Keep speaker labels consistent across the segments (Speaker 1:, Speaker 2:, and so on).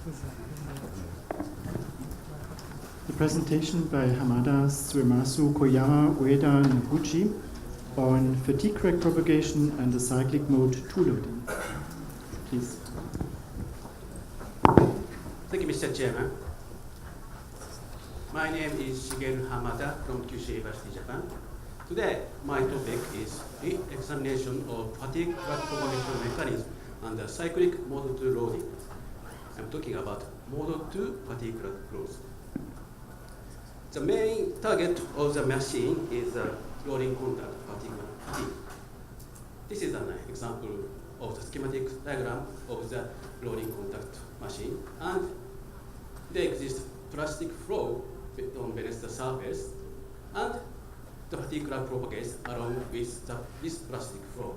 Speaker 1: The presentation by Hamada, Suemasu, Koyama, Ueda, and Noguchi on fatigue crack propagation and the cyclic mode 2 loading. Please.
Speaker 2: Thank you, Mr. Chairman. My name is Shigeru Hamada from Kyushu University, Japan. Today, my topic is re-examination of fatigue crack propagation mechanism under cyclic mode 2 loading. I'm talking about mode 2 fatigue crack growth. The main target of the machine is the loading contact fatigue. This is an example of the schematic diagram of the loading contact machine, and there exists plastic flow on beneath the surface, and the fatigue crack propagates along with this plastic flow.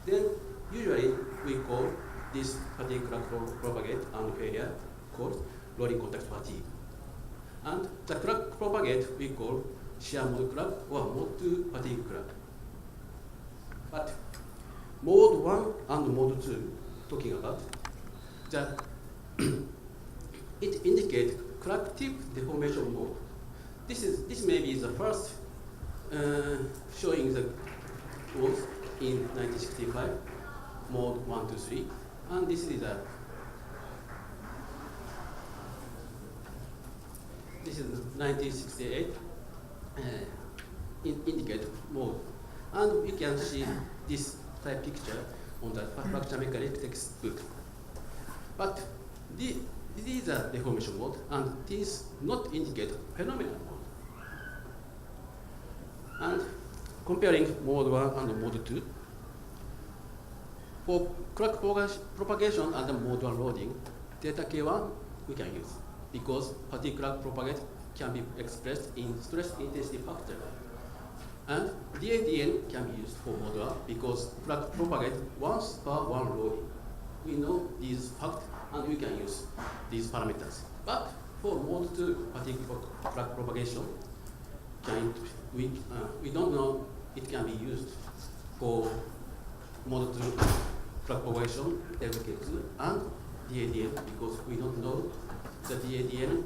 Speaker 2: Then usually we call this fatigue crack propagate and failure called loading contact fatigue. And the crack propagate we call shear mode crack or mode 2 fatigue crack. But mode 1 and mode 2, talking about, it indicates crack tip deformation mode. This may be the first showing the growth in 1965, mode 1 to 3, and this is 1968 indicate mode, and we can see this type picture on the fracture mechanics textbook. But this is a deformation mode, and this not indicate phenomenal mode. And comparing mode 1 and mode 2, for crack propagation under mode 1 loading, delta K1 we can use, because fatigue crack propagate can be expressed in stress intensity factor. And DADN can be used for mode 1 because crack propagate once per 1 loading. We know these facts and we can use these parameters. But for mode 2 fatigue crack propagation, we don't know it can be used for mode 2 crack propagation, delta K2, and DADN because we don't know the DADN,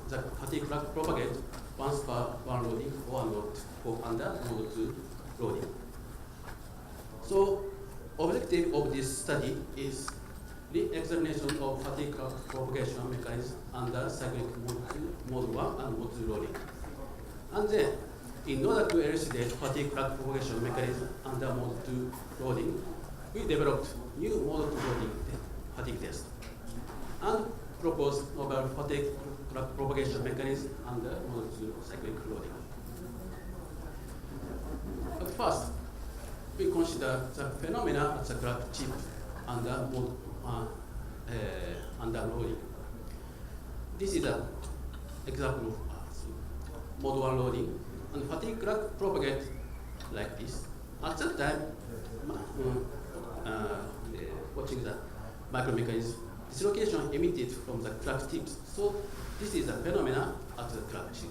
Speaker 2: the fatigue crack propagate once per 1 loading or not for under mode 2 loading. So, objective of this study is re-examination of fatigue crack propagation mechanism under cyclic mode 1 and mode 2 loading. And then, in order to elucidate fatigue crack propagation mechanism under mode 2 loading, we developed new mode 2 loading fatigue test and proposed novel fatigue crack propagation mechanism under mode 2 cyclic loading. But first, we consider the phenomena at the crack tip under mode under loading. This is an example of mode 1 loading, and fatigue crack propagate like this. At that time, watching the micromechanism, dislocation emitted from the crack tips. So this is a phenomena at the crack tip.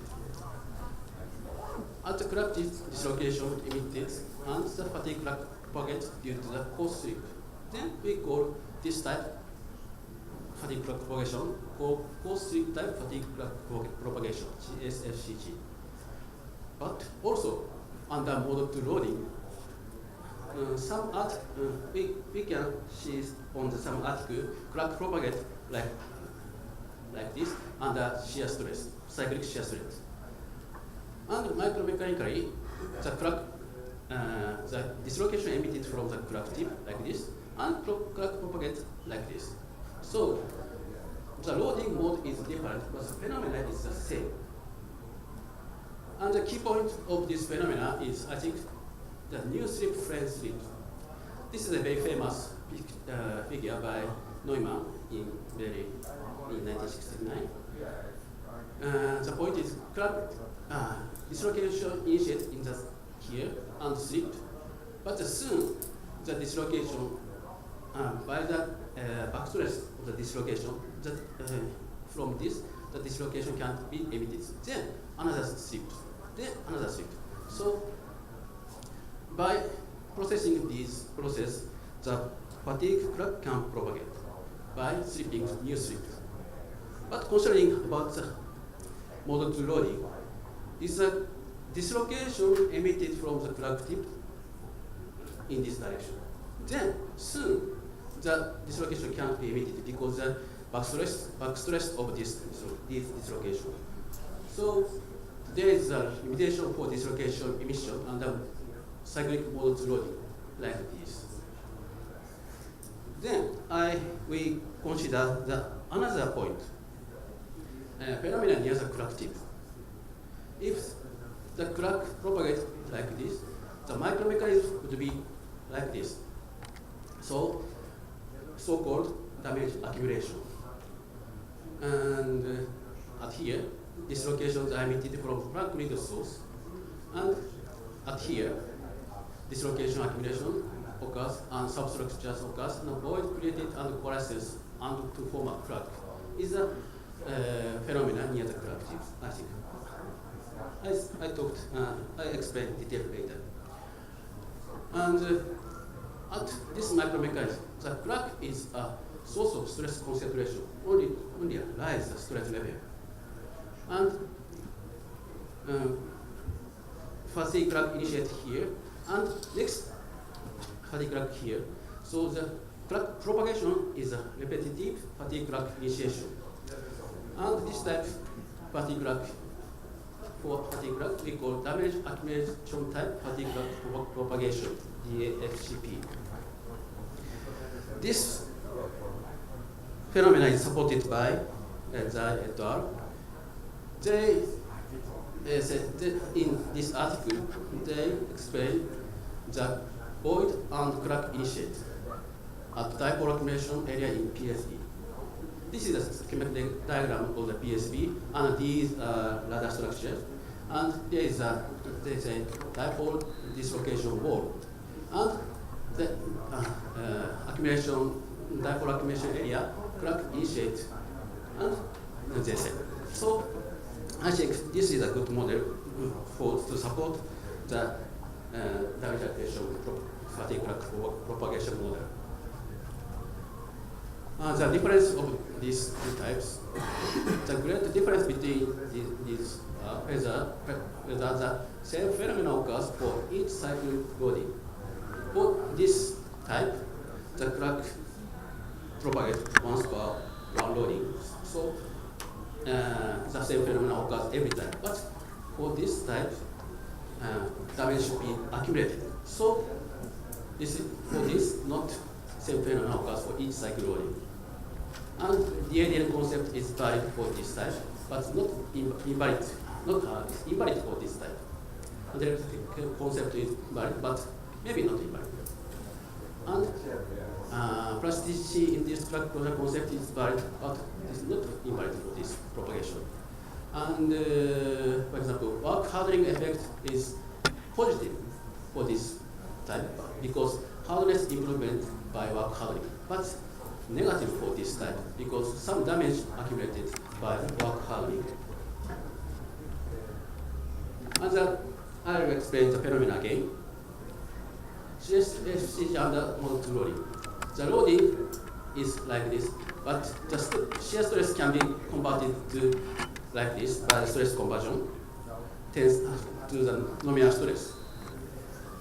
Speaker 2: At the crack tip, dislocation emitted, and the fatigue crack propagates due to the coast slip. Then we call this type fatigue crack propagation called coast slip type fatigue crack propagation, CSFCG. But also under mode 2 loading, we can see on some article crack propagate like this under shear stress, cyclic shear stress. And micromechanically, the crack, the dislocation emitted from the crack tip like this, and crack propagate like this. So the loading mode is different, but the phenomena is the same. And the key point of this phenomena is, I think, the new slip friend slip. This is a very famous figure by Neumann in 1969. The point is crack dislocation initiates in the here and slip, but soon the dislocation by the backstress of the dislocation from this the dislocation can be emitted. Then another slip, then another slip. So by processing this process, the fatigue crack can propagate by slipping new slip. But concerning about the mode 2 loading, is the dislocation emitted from the crack tip in this direction. Then soon the dislocation can't be emitted because the backstress of this dislocation. So there is a limitation for dislocation emission under cyclic mode 2 loading like this. Then we consider another point, phenomena near the crack tip. If the crack propagates like this, the micromechanism would be like this. So-called damage accumulation. And at here, dislocations are emitted from crack needle source. And at here, dislocation accumulation occurs and substructures occurs and a void created and coalesces and to form a crack is a phenomena near the crack tip, I think. I explain detail later. And at this micromechanism, the crack is a source of stress concentration, only rise the stress level. And fatigue crack initiate here, and next fatigue crack here. So the crack propagation is a repetitive fatigue crack initiation. And this type fatigue crack, for fatigue crack, we call damage accumulation type fatigue crack propagation, DAFCP. This phenomenon is supported by Zai et al. They said in this article, they explain the void and crack initiate at dipole accumulation area in PSB. This is a schematic diagram of the PSB, and these are ladder structures. And there is a dipole dislocation wall. And the dipole accumulation area, crack initiate, and they say. So I think this is a good model to support the damage accumulation fatigue crack propagation model. The difference of these two types, the great difference between these whether the same phenomenon occurs for each cyclic loading. For this type, the crack propagates once per one loading. So the same phenomenon occurs every time. But for this type, damage should be accumulated. So for this, not same phenomenon occurs for each cycle loading. And the ADN concept is valid for this type, but not invalid. It's invalid for this type. And the concept is valid, but maybe not invalid. And plasticity in this crack closure concept is valid, but it's not invalid for this propagation. And for example, work hardening effect is positive for this type because hardness improvement by work hardening, but negative for this type because some damage accumulated by work hardening. And I will explain the phenomenon again. CSFC under mode 2 loading. The loading is like this, but the shear stress can be converted to like this by the stress conversion tends to the nominal stress.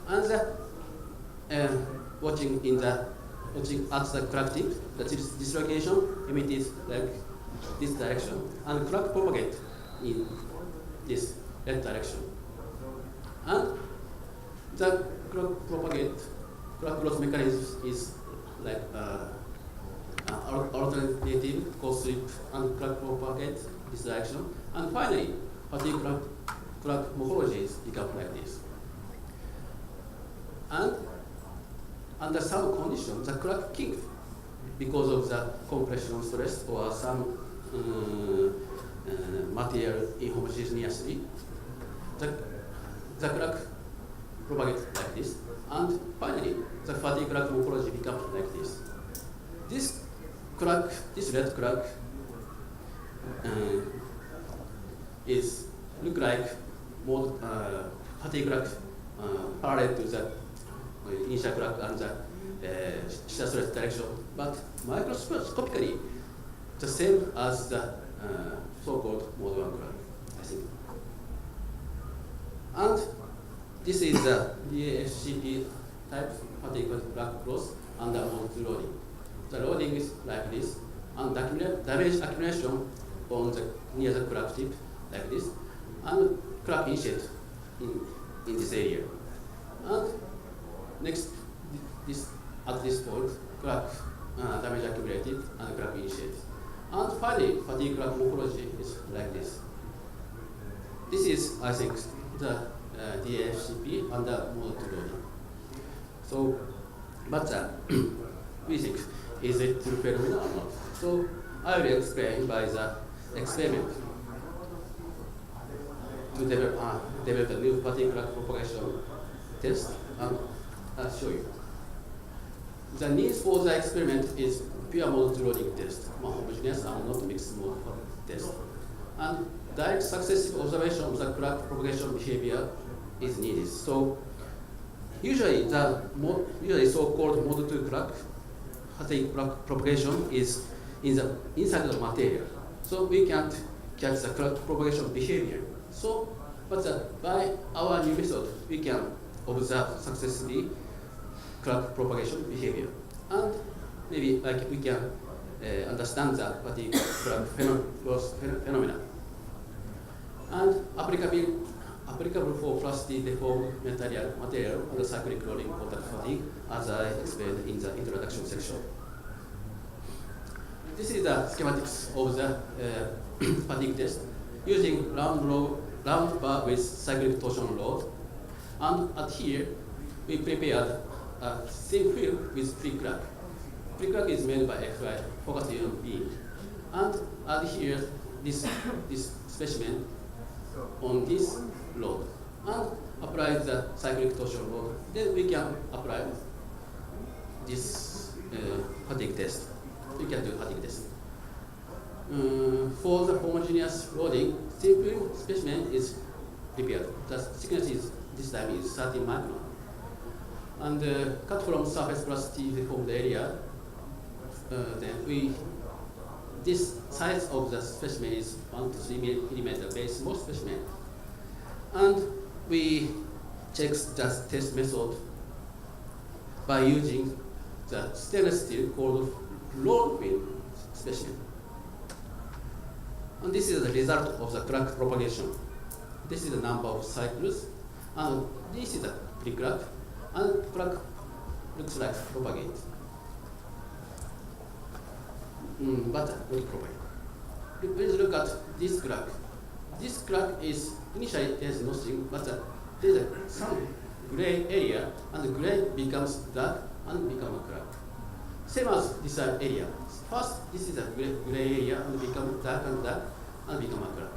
Speaker 2: And watching at the crack tip, the dislocation emitted like this direction, and crack propagate in this red direction. And the crack growth mechanism is like alternative cause slip and crack propagate this direction. And finally, fatigue crack morphologies become like this. And under some conditions, the crack kinked because of the compression stress or some material inhomogeneously. The crack propagates like this, and finally, the fatigue crack morphology becomes like this. This red crack is look like more fatigue crack parallel to the initial crack and the shear stress direction, but microscopically, the same as the so-called mode 1 crack, I think. And this is the DAFCP type fatigue crack growth under mode 2 loading. The loading is like this, and damage accumulation on the near the crack tip like this, and crack initiate in this area. And next, at this point, crack damage accumulated and crack initiated. And finally, fatigue crack morphology is like this. This is, I think, the DFCP under mode 2 loading. So, but we think, is it true phenomenon or not? So, I will explain by the experiment to develop a new fatigue crack propagation test, and I'll show you. The needs for the experiment is pure mode 2 loading test, homogeneous and not mixed mode test. And direct successive observation of the crack propagation behavior is needed. So usually so-called mode 2 crack fatigue crack propagation is inside the material. So we can't catch the crack propagation behavior. So, but by our new method, we can observe successively crack propagation behavior. And maybe like we can understand the fatigue crack phenomena. And applicable for plastic deformed material and cyclic rolling contact fatigue, as I explained in the introduction section. This is the schematics of the fatigue test using round bar with cyclic torsion load. And at here, we prepared a thin film with pre-crack. Pre-crack is made by FI, focus ion beam. And add here this specimen on this load. And apply the cyclic torsion load. Then we can apply this fatigue test. We can do fatigue test. For the homogeneous loading, thin film specimen is prepared. The thickness is this time is 30 micron. And cut from surface velocity deformed area, then this size of the specimen is 1 to 3 millimeter very small specimen. And we check the test method by using the stainless steel called roll film specimen. And this is the result of the crack propagation. This is the number of cycles, and this is the pre-crack, and crack looks like propagate. But not propagate. Let's look at this crack. This crack is initially there's nothing, but there's some gray area, and the gray becomes dark and become a crack. Same as this area. First, this is a gray area and become dark and become a crack.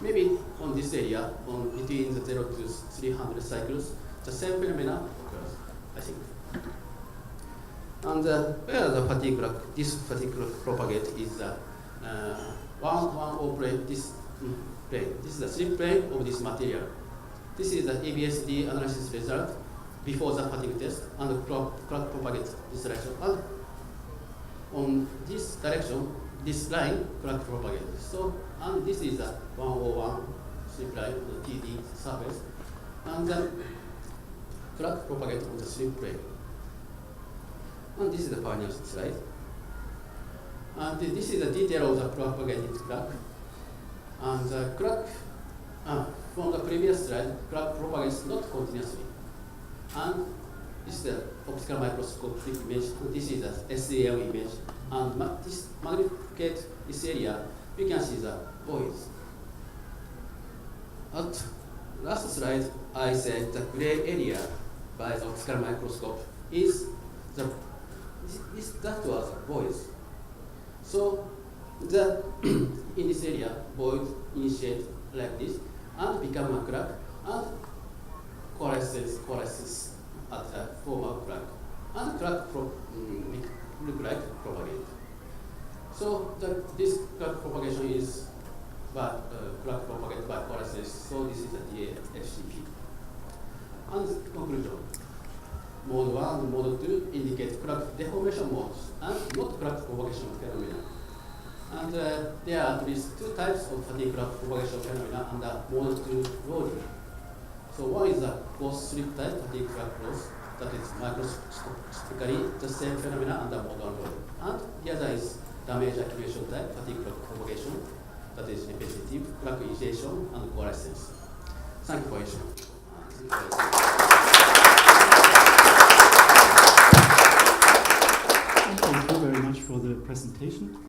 Speaker 2: Maybe on this area, on between the 0 to 300 cycles, the same phenomena occurs, I think. And where the fatigue crack, this fatigue crack propagate is the one plane, this plane. This is the slip plane of this material. This is the ABSD analysis result before the fatigue test, and the crack propagate this direction. And on this direction, this line crack propagate. So, and this is the 101 slip line, the TD surface, and then crack propagate on the slip plane. And this is the final slide. And this is the detail of the propagated crack. And the crack, from the previous slide, crack propagates not continuously. And this is the optical microscopic image, and this is the SAM image. And this magnificate this area, we can see the voids. At last slide, I said the gray area by the optical microscope is that was voids. So in this area, void initiate like this and become a crack and coalesces at the former crack, and crack look like propagate. So this crack propagation is crack propagate by coalescence. So this is the DFCP. And conclusion. Mode 1 and mode 2 indicate crack deformation modes and not crack propagation phenomena. And there are at least two types of fatigue crack propagation phenomena under mode 2 loading. So one is a post-slip type fatigue crack growth that is microscopically the same phenomena under mode 1 loading. And the other is damage accumulation type fatigue crack propagation that is repetitive crack initiation and coalescence. Thank you for your attention.